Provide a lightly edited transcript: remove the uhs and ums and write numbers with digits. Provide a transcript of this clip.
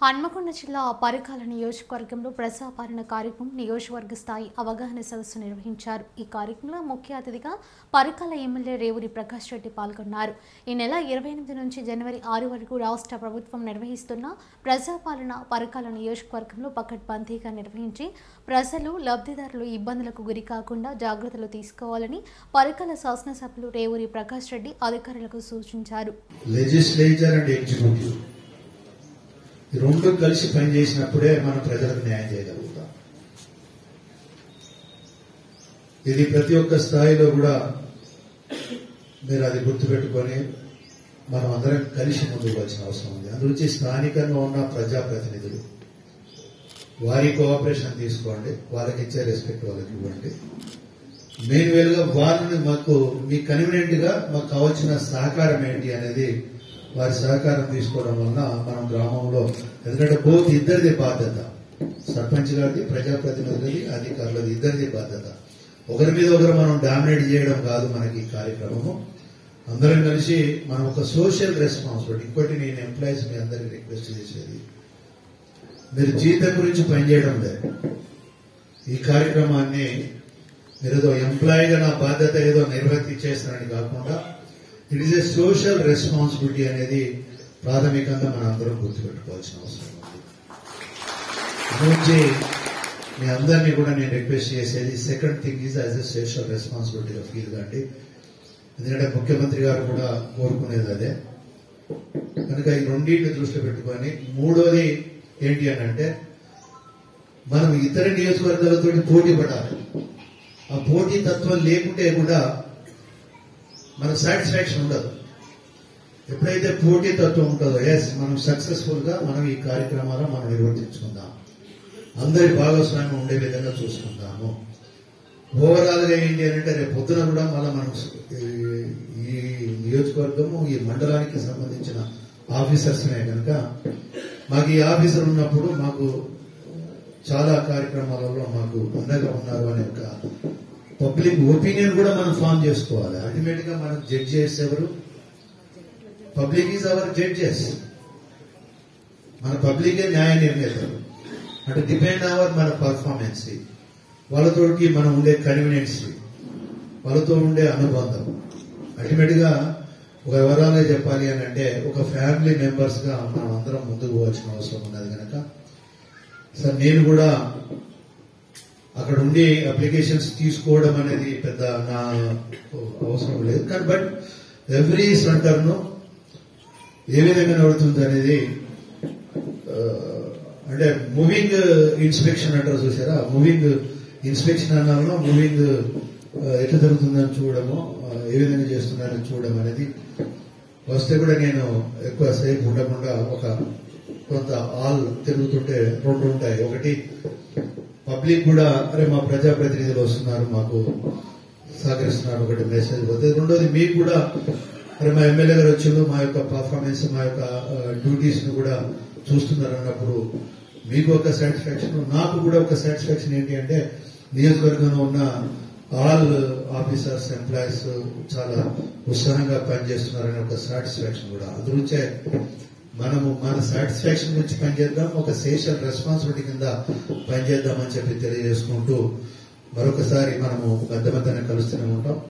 హన్మకొండ జిల్లా పరికాల నియోజకవర్గంలో ప్రజాపాలన కార్యక్రమం నియోజకవర్గ స్థాయి అవగాహన సదస్సు నిర్వహించారు. ఈ కార్యక్రమంలో ముఖ్య అతిథిగా పరికాల ఎమ్మెల్యే రేవూరి ప్రకాష్ రెడ్డి పాల్గొన్నారు. ఈ నెల 28 నుంచి జనవరి 6 వరకు రాష్ట్ర ప్రభుత్వం నిర్వహిస్తున్న ప్రజాపాలన పరికాల నియోజకవర్గంలో పకడ్బందీగా నిర్వహించి ప్రజలు లబ్ధిదారులు ఇబ్బందులకు గురి కాకుండా జాగ్రత్తలు తీసుకోవాలని పరికాల శాసనసభ్యులు రేవూరి ప్రకాష్ రెడ్డి అధికారులకు సూచించారు. రెండు కలిసి పనిచేసినప్పుడే మనం ప్రజలకు న్యాయం చేయగలుగుతాం. ఇది ప్రతి ఒక్క స్థాయిలో కూడా మీరు అది గుర్తుపెట్టుకొని మనం అందరం కలిసి ముందుకు వచ్చిన అవసరం ఉంది. అందుగురించి స్థానికంగా ఉన్న ప్రజాప్రతినిధులు వారి కోఆపరేషన్ తీసుకోండి, వాళ్ళకి ఇచ్చే రెస్పెక్ట్ వాళ్ళకి ఇవ్వండి. మెయిన్ గా వాళ్ళని మాకు మీ కన్వీనియంట్ గా మాకు కావాల్సిన సహకారం ఏంటి అనేది వారి సహకారం తీసుకోవడం వలన మనం గ్రామంలో, ఎందుకంటే బోత్ ఇద్దరిది బాధ్యత, సర్పంచ్ గారిది, ప్రజాప్రతినిధులది, అధికారులది ఇద్దరిది బాధ్యత. ఒకరి మీద ఒకరు మనం డామినేట్ చేయడం కాదు మనకి ఈ కార్యక్రమము. అందరం కలిసి మనం ఒక సోషల్ రెస్పాన్సిబిలిటీ. ఇంకోటి నేను ఎంప్లాయీస్ మీ అందరికి రిక్వెస్ట్ చేసేది, మీరు జీతం గురించి పనిచేయడం లేదు. ఈ కార్యక్రమాన్ని మీరు ఏదో ఎంప్లాయీగా నా బాధ్యత ఏదో నిర్వర్తించేస్తారని కాకుండా it is a social responsibility అనేది ప్రాథమికంగా మనం అందరం గుర్తుపెట్టుకోవాల్సిన అవసరం ఉంది. గురించి మీ అందరినీ కూడా నేను రిక్వెస్ట్ చేసేది, second thing is as a social రెస్పాన్సిబిలిటీగా ఫీల్ కాండి. ఎందుకంటే ముఖ్యమంత్రి గారు కూడా కోరుకునేది అదే. కనుక ఈ రెండింటిని దృష్టిలో పెట్టుకొని, మూడోది ఏంటి అని అంటే మనం ఇతర నియోజకవర్గాలతో పోటీ పడాలి. ఆ పోటీ తత్వం లేకుంటే కూడా మనకు సాటిస్ఫాక్షన్ ఉండదు. ఎప్పుడైతే పోటీ తత్వం ఉంటుందో, ఎస్ మనం సక్సెస్ఫుల్ గా మనం ఈ కార్యక్రమాలను మనం నిర్వర్తించుకుందాం, అందరి భాగస్వామ్యం ఉండే విధంగా చూసుకుందాము. ఓవరాల్ గా ఏంటి అంటే రేపు పొద్దున కూడా మళ్ళీ మనం ఈ నియోజకవర్గము, ఈ మండలానికి సంబంధించిన ఆఫీసర్స్నే కనుక మాకు ఈ ఆఫీసర్ ఉన్నప్పుడు మాకు చాలా కార్యక్రమాలలో మాకు అండగా ఉన్నారు అనే ఒక పబ్లిక్ ఒపీనియన్ కూడా మనం ఫామ్ చేసుకోవాలి. అల్టిమేట్ గా మనకు జడ్జెస్ ఎవరు? Public is our judges. మన పబ్లికే న్యాయ నిర్ణేతలు. అంటే డిపెండ్ అవర్ మన పర్ఫార్మెన్స్, వాళ్ళతోటి మనం ఉండే కన్వీనియన్స్, వాళ్ళతో ఉండే అనుబంధం. అల్టిమేట్ గా ఒక వివరాలే చెప్పాలి అని అంటే ఒక ఫ్యామిలీ మెంబర్స్ గా మనం అందరం ముందుకు పోవాల్సిన అవసరం ఉన్నది. కనుక సార్ నేను కూడా అక్కడ ఉండి అప్లికేషన్స్ తీసుకోవడం అనేది పెద్ద నా అవసరం లేదు. కానీ బట్ ఎవ్రీ సెంటర్ ను ఏ విధంగా నడుతుంది అనేది, అంటే మూవింగ్ ఇన్స్పెక్షన్ అంటారు చూసారా, మూవింగ్ ఇన్స్పెక్షన్ అన్నాను, మూవింగ్ ఎట్లా జరుగుతుందని చూడడము, ఏ విధంగా చేస్తున్నారని చూడడం అనేది. వస్తే కూడా నేను ఎక్కువ సేపు ఉండకుండా ఒక కొంత ఆల్ తిరుగుతుంటే రెండు ఉంటాయి. ఒకటి పబ్లిక్ కూడా అరే మా ప్రజాప్రతినిధులు వస్తున్నారు, మాకు సహకరిస్తున్నారు, ఒకటి మెసేజ్ పోతుంది. రెండోది మీకు కూడా అరే మా ఎమ్మెల్యే గారు వచ్చిండు, మా యొక్క పర్ఫార్మెన్స్, మా యొక్క డ్యూటీస్ ను కూడా చూస్తున్నారు అన్నప్పుడు మీకు ఒక సాటిస్ఫాక్షన్, నాకు కూడా ఒక సాటిస్ఫాక్షన్. ఏంటి అంటే నియోజకవర్గంలో ఉన్న ఆల్ ఆఫీసర్స్, ఎంప్లాయీస్ చాలా ఉత్సాహంగా పనిచేస్తున్నారనే ఒక సాటిస్ఫాక్షన్ కూడా. అందుగురించే మనము మన సాటిస్ఫాక్షన్ గురించి పనిచేద్దాం, ఒక సోషల్ రెస్పాన్సిబిలిటీ కింద పనిచేద్దామని చెప్పి తెలియజేసుకుంటూ మరొకసారి మనము పెద్ద కలుస్తూనే ఉంటాం.